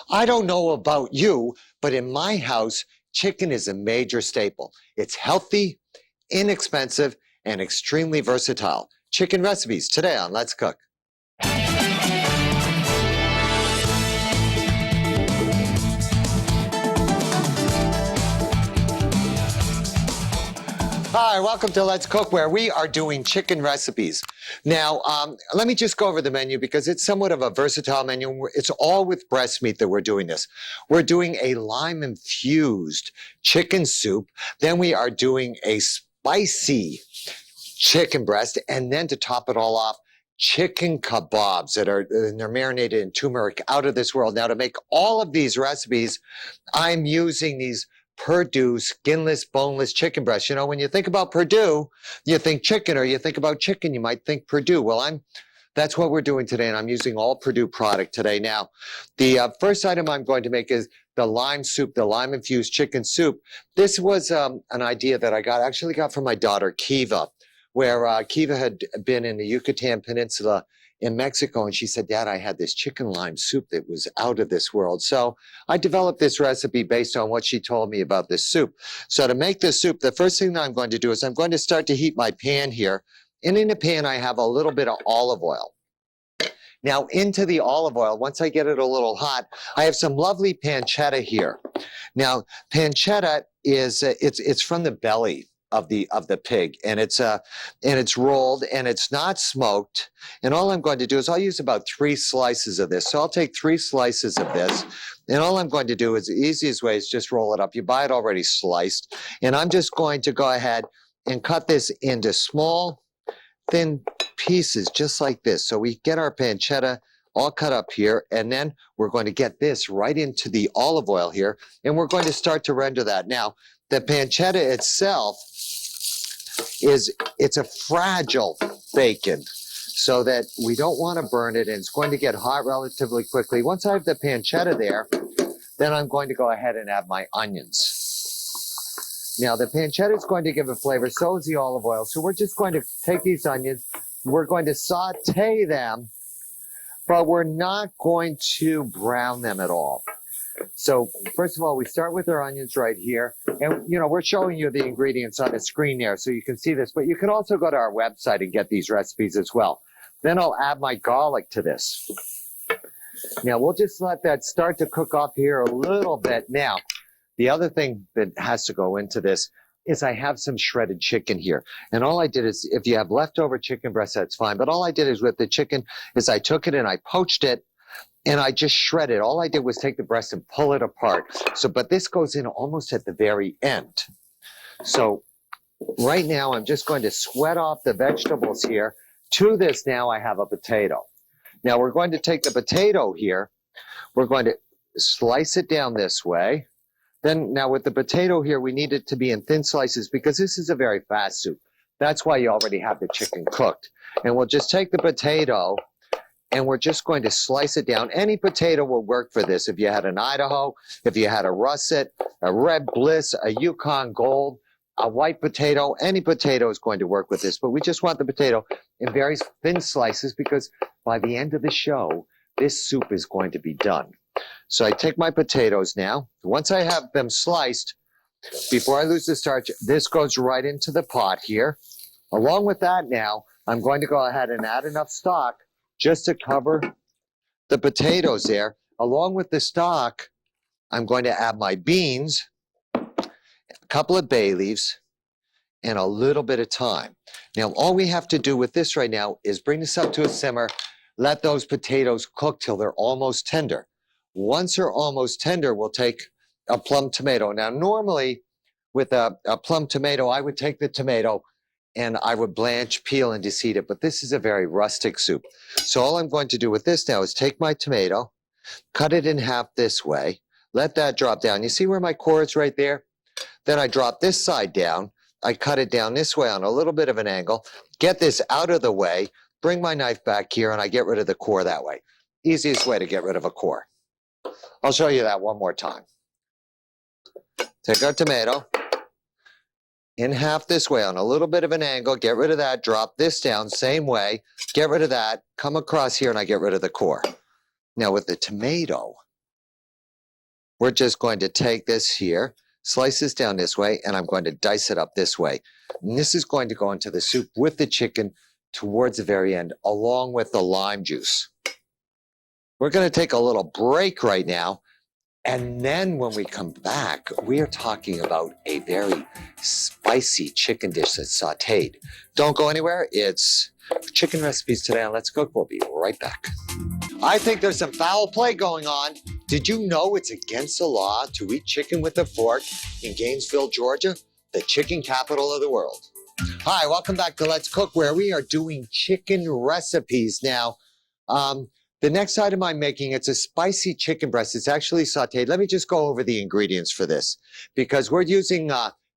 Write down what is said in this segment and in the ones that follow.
I don't know about you, but in my house, chicken is a major staple. It's healthy, inexpensive, and extremely versatile. Chicken recipes today on Let's Cook. Hi, welcome to Let's Cook, where we are doing chicken recipes. Now, let me just go over the menu because it's somewhat of a versatile menu. It's all with breast meat that we're doing this. We're doing a lime-infused chicken soup. Then we are doing a spicy chicken breast. And then to top it all off, chicken kebabs they're marinated in turmeric, out of this world. Now, to make all of these recipes, I'm using these Perdue skinless, boneless chicken breasts. You know, when you think about Perdue, you think chicken, or you think about chicken, you might think Perdue. Well, that's what we're doing today, and I'm using all Perdue product today. Now, the first item I'm going to make is the lime soup, the lime-infused chicken soup. This was an idea that I actually got from my daughter, Kiva, where Kiva had been in the Yucatan Peninsula in Mexico, and she said, Dad, I had this chicken lime soup that was out of this world. So I developed this recipe based on what she told me about this soup. So to make this soup, the first thing that I'm going to do is I'm going to start to heat my pan here. And in the pan, I have a little bit of olive oil. Now, into the olive oil, once I get it a little hot, I have some lovely pancetta here. Now, pancetta is it's from the belly of the pig, and it's rolled, and it's not smoked. And all I'm going to do is I'll use about 3 slices of this. So I'll take 3 slices of this, and all I'm going to do is the easiest way is just roll it up. You buy it already sliced, and I'm just going to go ahead and cut this into small, thin pieces, just like this. So we get our pancetta all cut up here, and then we're going to get this right into the olive oil here, and we're going to start to render that. Now, the pancetta itself it's a fragile bacon, so that we don't want to burn it, and it's going to get hot relatively quickly. Once I have the pancetta there, then I'm going to go ahead and add my onions. Now, the pancetta is going to give a flavor, so is the olive oil. So we're just going to take these onions, we're going to saute them, but we're not going to brown them at all. So first of all, we start with our onions right here. And, you know, we're showing you the ingredients on the screen there so you can see this. But you can also go to our website and get these recipes as well. Then I'll add my garlic to this. Now, we'll just let that start to cook up here a little bit. Now, the other thing that has to go into this is I have some shredded chicken here. And all I did is, if you have leftover chicken breast, that's fine. But all I did is with the chicken is I took it and I poached it, and I just shredded. All I did was take the breast and pull it apart. So, but this goes in almost at the very end. So right now, I'm just going to sweat off the vegetables here. To this now, I have a potato. Now we're going to take the potato here. We're going to slice it down this way. Then now with the potato here, we need it to be in thin slices because this is a very fast soup. That's why you already have the chicken cooked. And we'll just take the potato, and we're just going to slice it down. Any potato will work for this. If you had an Idaho, if you had a russet, a red bliss, a Yukon Gold, a white potato, any potato is going to work with this. But we just want the potato in very thin slices because by the end of the show, this soup is going to be done. So I take my potatoes now. Once I have them sliced, before I lose the starch, this goes right into the pot here. Along with that now, I'm going to go ahead and add enough stock just to cover the potatoes there. Along with the stock, I'm going to add my beans, a couple of bay leaves, and a little bit of thyme. Now, all we have to do with this right now is bring this up to a simmer, let those potatoes cook till they're almost tender. Once they're almost tender, we'll take a plum tomato. Now, normally with a plum tomato, I would take the tomato and I would blanch, peel, and deseed it. But this is a very rustic soup. So all I'm going to do with this now is take my tomato, cut it in half this way, let that drop down. You see where my core is right there? Then I drop this side down. I cut it down this way on a little bit of an angle, get this out of the way, bring my knife back here, and I get rid of the core that way. Easiest way to get rid of a core. I'll show you that one more time. Take our tomato, in half this way on a little bit of an angle, get rid of that, drop this down, same way, get rid of that, come across here, and I get rid of the core. Now with the tomato, we're just going to take this here, slice this down this way, and I'm going to dice it up this way. And this is going to go into the soup with the chicken towards the very end, along with the lime juice. We're going to take a little break right now. And then when we come back, we are talking about a very spicy chicken dish that's sauteed. Don't go anywhere. It's Chicken Recipes Today on Let's Cook. We'll be right back. I think there's some foul play going on. Did you know it's against the law to eat chicken with a fork in Gainesville, Georgia, the chicken capital of the world? Hi, welcome back to Let's Cook, where we are doing chicken recipes. Now, the next item I'm making, it's a spicy chicken breast. It's actually sauteed. Let me just go over the ingredients for this, because we're using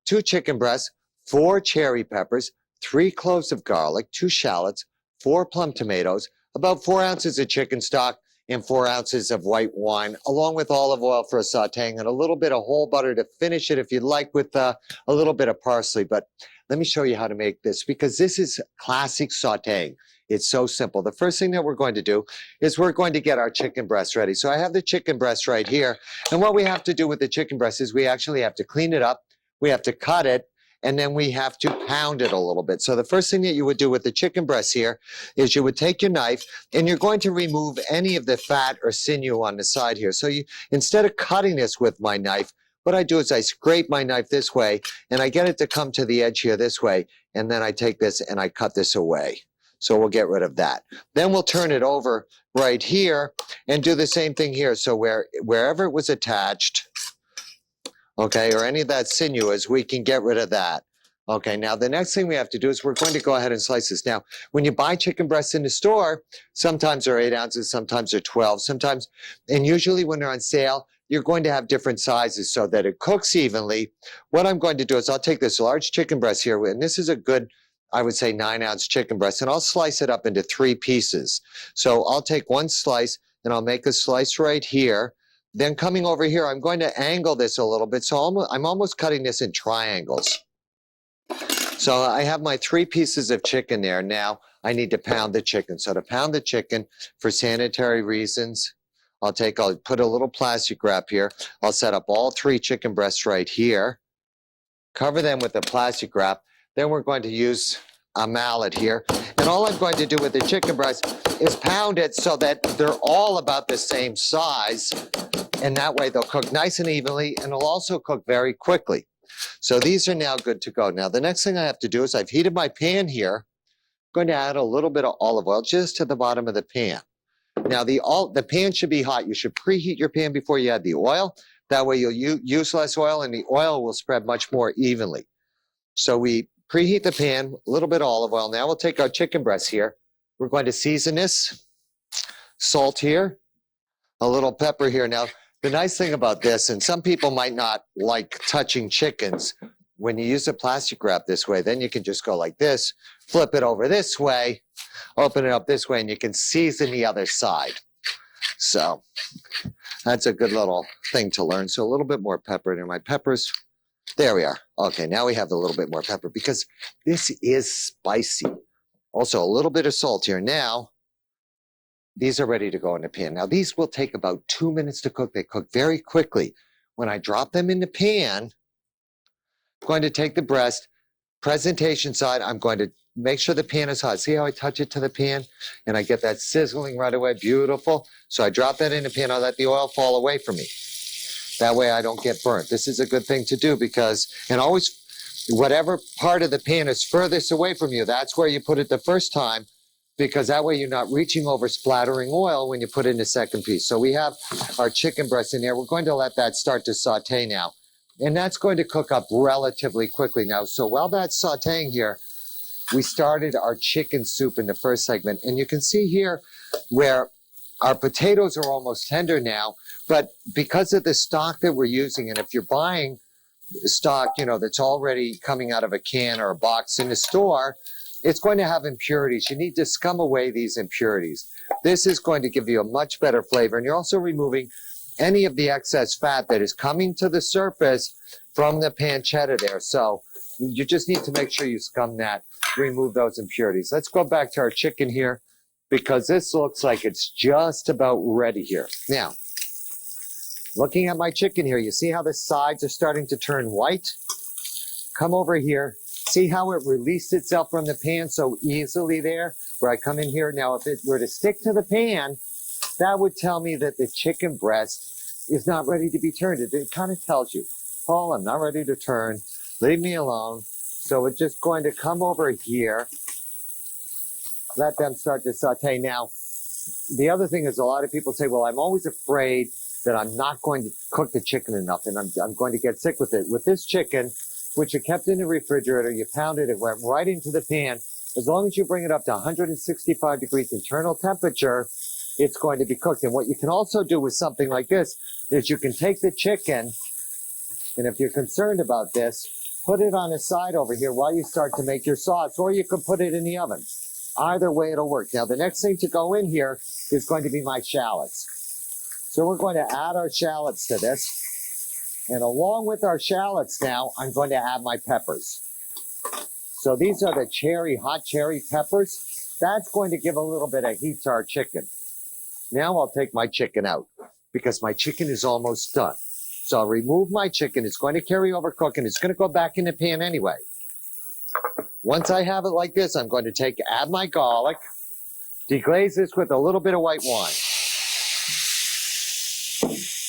2 chicken breasts, 4 cherry peppers, 3 cloves of garlic, 2 shallots, 4 plum tomatoes, about 4 ounces of chicken stock, and 4 ounces of white wine, along with olive oil for a sauteing, and a little bit of whole butter to finish it if you'd like, with a little bit of parsley. But let me show you how to make this, because this is classic sauteing. It's so simple. The first thing that we're going to do is we're going to get our chicken breast ready. So I have the chicken breast right here. And what we have to do with the chicken breast is we actually have to clean it up. We have to cut it. And then we have to pound it a little bit. So the first thing that you would do with the chicken breast here is you would take your knife and you're going to remove any of the fat or sinew on the side here. So instead of cutting this with my knife, what I do is I scrape my knife this way and I get it to come to the edge here this way. And then I take this and I cut this away. So we'll get rid of that. Then we'll turn it over right here and do the same thing here. So wherever it was attached, okay, or any of that sinew is, we can get rid of that. Okay, now the next thing we have to do is we're going to go ahead and slice this. Now, when you buy chicken breasts in the store, sometimes they're 8 ounces, sometimes they're 12, sometimes, and usually when they're on sale, you're going to have different sizes so that it cooks evenly. What I'm going to do is I'll take this large chicken breast here, and this is a good, I would say, 9-ounce chicken breast, and I'll slice it up into 3 pieces. So I'll take 1 slice and I'll make a slice right here. Then coming over here, I'm going to angle this a little bit. So I'm almost cutting this in triangles. So I have my 3 pieces of chicken there. Now I need to pound the chicken. So to pound the chicken, for sanitary reasons, I'll put a little plastic wrap here. I'll set up all 3 chicken breasts right here. Cover them with the plastic wrap. Then we're going to use a mallet here. And all I'm going to do with the chicken breast is pound it so that they're all about the same size. And that way they'll cook nice and evenly, and they'll also cook very quickly. So these are now good to go. Now the next thing I have to do is I've heated my pan here. I'm going to add a little bit of olive oil just to the bottom of the pan. Now the pan should be hot. You should preheat your pan before you add the oil. That way you'll use less oil and the oil will spread much more evenly. So we preheat the pan, a little bit of olive oil. Now we'll take our chicken breast here. We're going to season this. Salt here, a little pepper here. Now, the nice thing about this, and some people might not like touching chickens, when you use a plastic wrap this way, then you can just go like this, flip it over this way, open it up this way, and you can season the other side. So that's a good little thing to learn. So a little bit more pepper in my peppers. There we are. Okay, now we have a little bit more pepper because this is spicy. Also, a little bit of salt here. Now, these are ready to go in the pan. Now, these will take about 2 minutes to cook. They cook very quickly. When I drop them in the pan, I'm going to take the breast, presentation side, I'm going to make sure the pan is hot. See how I touch it to the pan? And I get that sizzling right away. Beautiful. So I drop that in the pan. I'll let the oil fall away from me. That way I don't get burnt. This is a good thing to do because, and always, whatever part of the pan is furthest away from you, that's where you put it the first time, because that way you're not reaching over splattering oil when you put in the second piece. So we have our chicken breast in here. We're going to let that start to saute now. And that's going to cook up relatively quickly now. So while that's sauteing here, we started our chicken soup in the first segment. And you can see here where our potatoes are almost tender now, but because of the stock that we're using, and if you're buying stock, that's already coming out of a can or a box in the store, it's going to have impurities. You need to scum away these impurities. This is going to give you a much better flavor, and you're also removing any of the excess fat that is coming to the surface from the pancetta there. So you just need to make sure you scum that, remove those impurities. Let's go back to our chicken here, because this looks like it's just about ready here. Now, Looking at my chicken here, you see how the sides are starting to turn white? Come over here. See how it released itself from the pan so easily there? Where I come in here. Now, if it were to stick to the pan, that would tell me that the chicken breast is not ready to be turned. It kind of tells you, Paul, I'm not ready to turn. Leave me alone. So it's just going to come over here. Let them start to saute. Now, the other thing is a lot of people say, well, I'm always afraid that I'm not going to cook the chicken enough and I'm going to get sick with it. With this chicken, which you kept in the refrigerator, you pounded it, went right into the pan. As long as you bring it up to 165 degrees internal temperature, it's going to be cooked. And what you can also do with something like this is you can take the chicken, and if you're concerned about this, put it on the side over here while you start to make your sauce, or you can put it in the oven. Either way, it'll work. Now, the next thing to go in here is going to be my shallots. So we're going to add our shallots to this. And along with our shallots now, I'm going to add my peppers. So these are the hot cherry peppers. That's going to give a little bit of heat to our chicken. Now I'll take my chicken out because my chicken is almost done. So I'll remove my chicken. It's going to carry over cooking. It's going to go back in the pan anyway. Once I have it like this, I'm going to add my garlic, deglaze this with a little bit of white wine.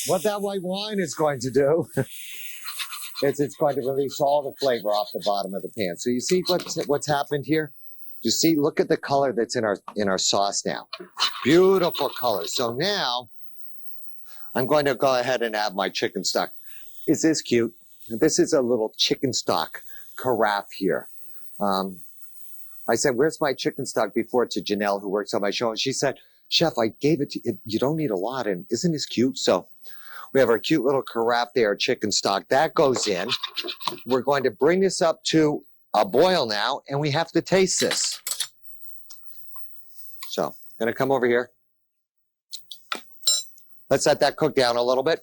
What that white wine is going to do is it's going to release all the flavor off the bottom of the pan. So you see what's happened here? You see, look at the color that's in our sauce now. Beautiful color. So now I'm going to go ahead and add my chicken stock. Is this cute? This is a little chicken stock carafe here. I said, where's my chicken stock before to Janelle, who works on my show. And she said, Chef, I gave it to you. You don't need a lot. And isn't this cute? So we have our cute little carafe there, chicken stock. That goes in. We're going to bring this up to a boil now, and we have to taste this. So I'm going to come over here. Let's let that cook down a little bit.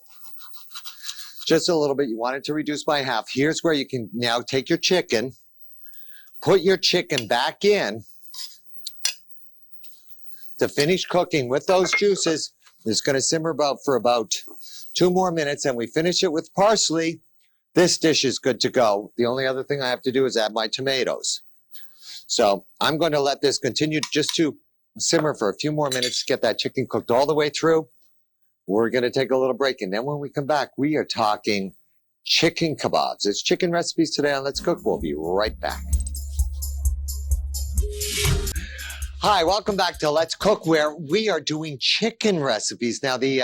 Just a little bit. You want it to reduce by half. Here's where you can now take your chicken, put your chicken back in to finish cooking with those juices. It's going to simmer for about 2 more minutes, and we finish it with parsley. This dish is good to go. The only other thing I have to do is add my tomatoes. So I'm going to let this continue just to simmer for a few more minutes to get that chicken cooked all the way through. We're going to take a little break, and then when we come back, we are talking chicken kebabs. It's chicken recipes today on Let's Cook. We'll be right back. Hi, welcome back to Let's Cook, where we are doing chicken recipes. Now, the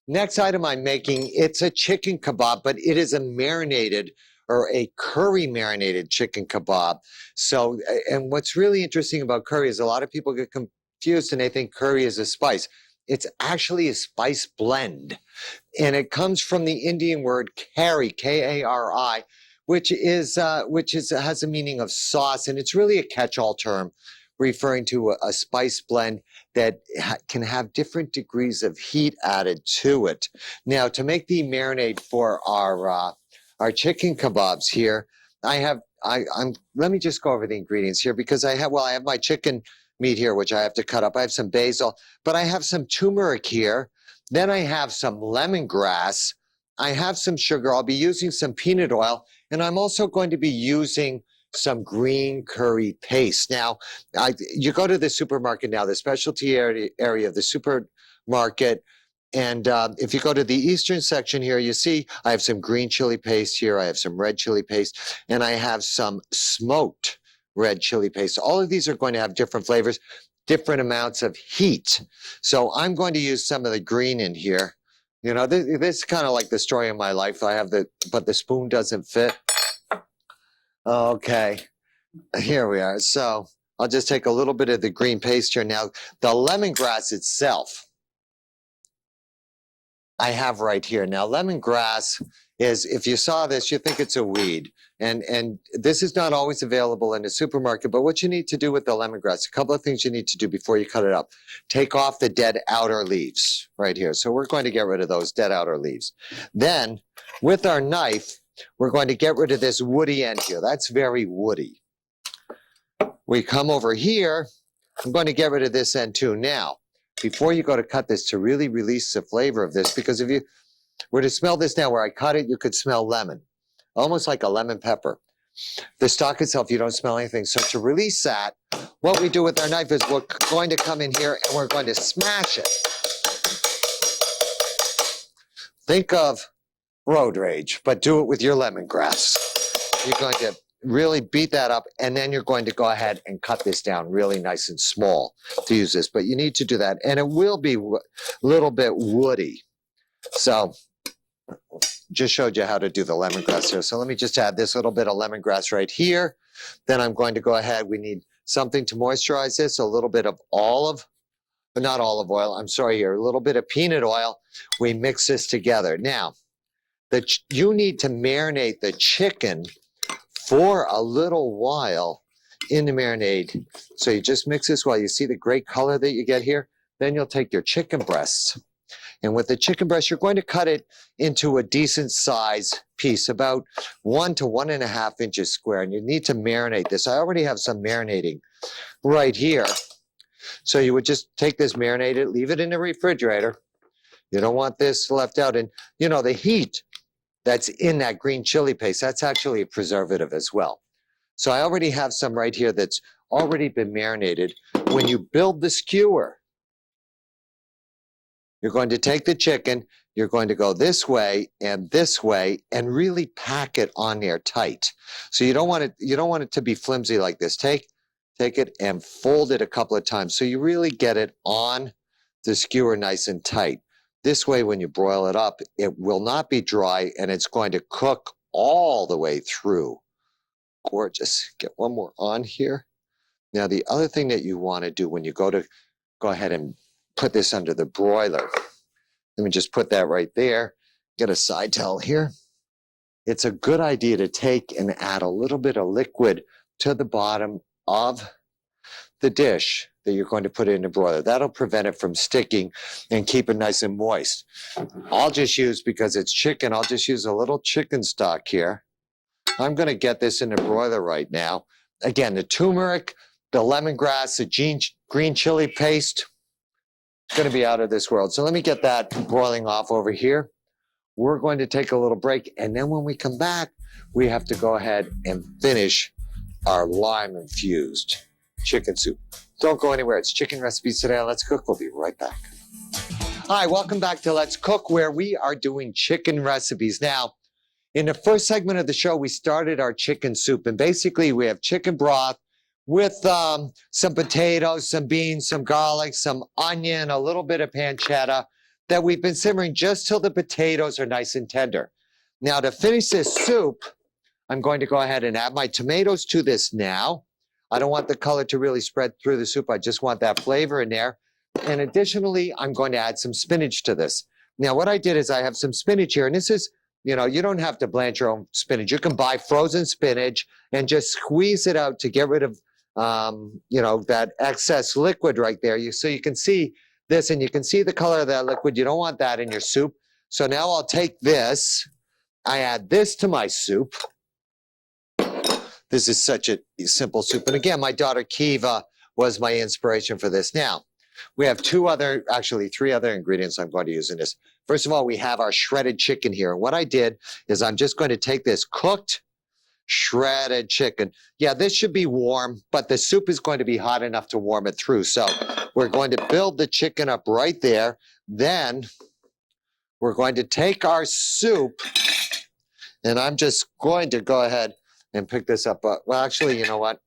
next item I'm making, it's a chicken kebab, but it is a marinated or a curry marinated chicken kebab. So, and what's really interesting about curry is a lot of people get confused and they think curry is a spice. It's actually a spice blend. And it comes from the Indian word kari, K-A-R-I, which has a meaning of sauce. And it's really a catch-all term referring to a spice blend that can have different degrees of heat added to it. Now, to make the marinade for our chicken kebabs here, let me just go over the ingredients here because I have my chicken meat here, which I have to cut up. I have some basil, but I have some turmeric here. Then I have some lemongrass. I have some sugar. I'll be using some peanut oil, and I'm also going to be using some green curry paste. Now, you go to the supermarket now, the specialty area of the supermarket, and if you go to the eastern section here, you see I have some green chili paste here, I have some red chili paste, and I have some smoked red chili paste. All of these are going to have different flavors, different amounts of heat. So I'm going to use some of the green in here. You know, this is kind of like the story of my life. But the spoon doesn't fit. Okay, here we are. So I'll just take a little bit of the green paste here. Now, the lemongrass itself, I have right here. Now, lemongrass is, if you saw this, you think it's a weed. And this is not always available in the supermarket, but what you need to do with the lemongrass, a couple of things you need to do before you cut it up. Take off the dead outer leaves right here. So we're going to get rid of those dead outer leaves. Then, with our knife, we're going to get rid of this woody end here. That's very woody. We come over here. I'm going to get rid of this end too. Now, before you go to cut this, to really release the flavor of this, because if you were to smell this now, where I cut it, you could smell lemon, almost like a lemon pepper. The stalk itself, you don't smell anything. So to release that, what we do with our knife is we're going to come in here and we're going to smash it. Think of road rage, but do it with your lemongrass. You're going to really beat that up, and then you're going to go ahead and cut this down really nice and small to use this. But you need to do that, and it will be a little bit woody. So just showed you how to do the lemongrass here. So let me just add this little bit of lemongrass right here. Then I'm going to go ahead. We need something to moisturize this, a little bit of olive, but not olive oil. I'm sorry here, a little bit of peanut oil. We mix this together. Now, you need to marinate the chicken for a little while in the marinade. So you just mix this while you see the great color that you get here. Then you'll take your chicken breasts. And with the chicken breast, you're going to cut it into a decent size piece, about 1 to 1.5 inches square. And you need to marinate this. I already have some marinating right here. So you would just take this, marinate it, leave it in the refrigerator. You don't want this left out. And, you know, the heat that's in that green chili paste, that's actually a preservative as well. So I already have some right here that's already been marinated. When you build the skewer, you're going to take the chicken, you're going to go this way and really pack it on there tight. So you don't want it to be flimsy like this. Take it and fold it a couple of times so you really get it on the skewer nice and tight. This way, when you broil it up, it will not be dry and it's going to cook all the way through. Gorgeous. Get one more on here. Now, the other thing that you want to do when you go ahead and put this under the broiler. Let me just put that right there. Get a side towel here. It's a good idea to take and add a little bit of liquid to the bottom of the dish that you're going to put in the broiler. That'll prevent it from sticking and keep it nice and moist. I'll just use, because it's chicken, I'll just use a little chicken stock here. I'm going to get this in the broiler right now. Again, the turmeric, the lemongrass, the green chili paste, it's going to be out of this world. So let me get that broiling off over here. We're going to take a little break, and then when we come back, we have to go ahead and finish our lime-infused chicken soup. Don't go anywhere. It's Chicken Recipes Today on Let's Cook. We'll be right back. Hi, welcome back to Let's Cook, where we are doing chicken recipes. Now, in the first segment of the show, we started our chicken soup, and basically we have chicken broth with some potatoes, some beans, some garlic, some onion, a little bit of pancetta that we've been simmering just till the potatoes are nice and tender. Now, to finish this soup, I'm going to go ahead and add my tomatoes to this now. I don't want the color to really spread through the soup. I just want that flavor in there. And additionally, I'm going to add some spinach to this. Now, what I did is I have some spinach here, and this is, you know, you don't have to blanch your own spinach. You can buy frozen spinach and just squeeze it out to get rid of, you know, that excess liquid right there. So you can see this, and you can see the color of that liquid. You don't want that in your soup. So now I'll take this. I add this to my soup. This is such a simple soup. And again, my daughter Kiva was my inspiration for this. Now, we have actually three other ingredients I'm going to use in this. First of all, we have our shredded chicken here. And what I did is I'm just going to take this cooked shredded chicken. Yeah, this should be warm, but the soup is going to be hot enough to warm it through. So we're going to build the chicken up right there. Then we're going to take our soup, and I'm just going to go ahead and pick this up. Well, actually, you know what?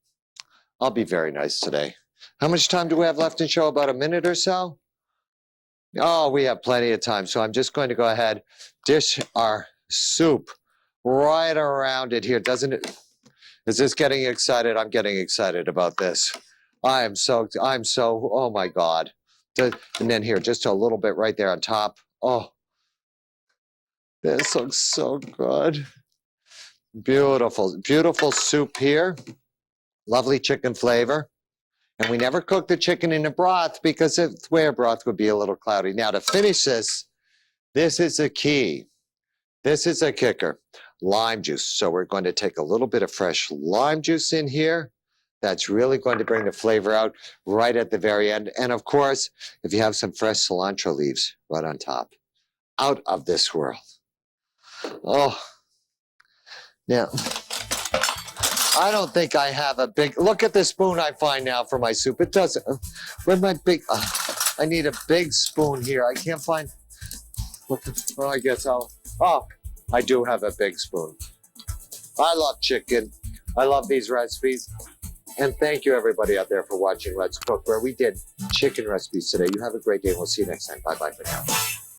I'll be very nice today. How much time do we have left in show? About a minute or so? Oh, we have plenty of time. So I'm just going to go ahead, dish our soup right around it here. Doesn't it? Is this getting you excited? I'm getting excited about this. I'm so, oh my God. And then here, just a little bit right there on top. Oh, this looks so good. Beautiful, beautiful soup here. Lovely chicken flavor. And we never cook the chicken in the broth because the way a broth would be a little cloudy. Now to finish this is the key. This is a kicker. Lime juice. So we're going to take a little bit of fresh lime juice in here. That's really going to bring the flavor out right at the very end. And of course, if you have some fresh cilantro leaves right on top. out of this world. Oh, now, I don't think I have a big, look at the spoon I find now for my soup. It doesn't, where's my big, I need a big spoon here. I can't find, well, I guess I do have a big spoon. I love chicken. I love these recipes. And thank you everybody out there for watching Let's Cook, where we did chicken recipes today. You have a great day. We'll see you next time. Bye-bye for now.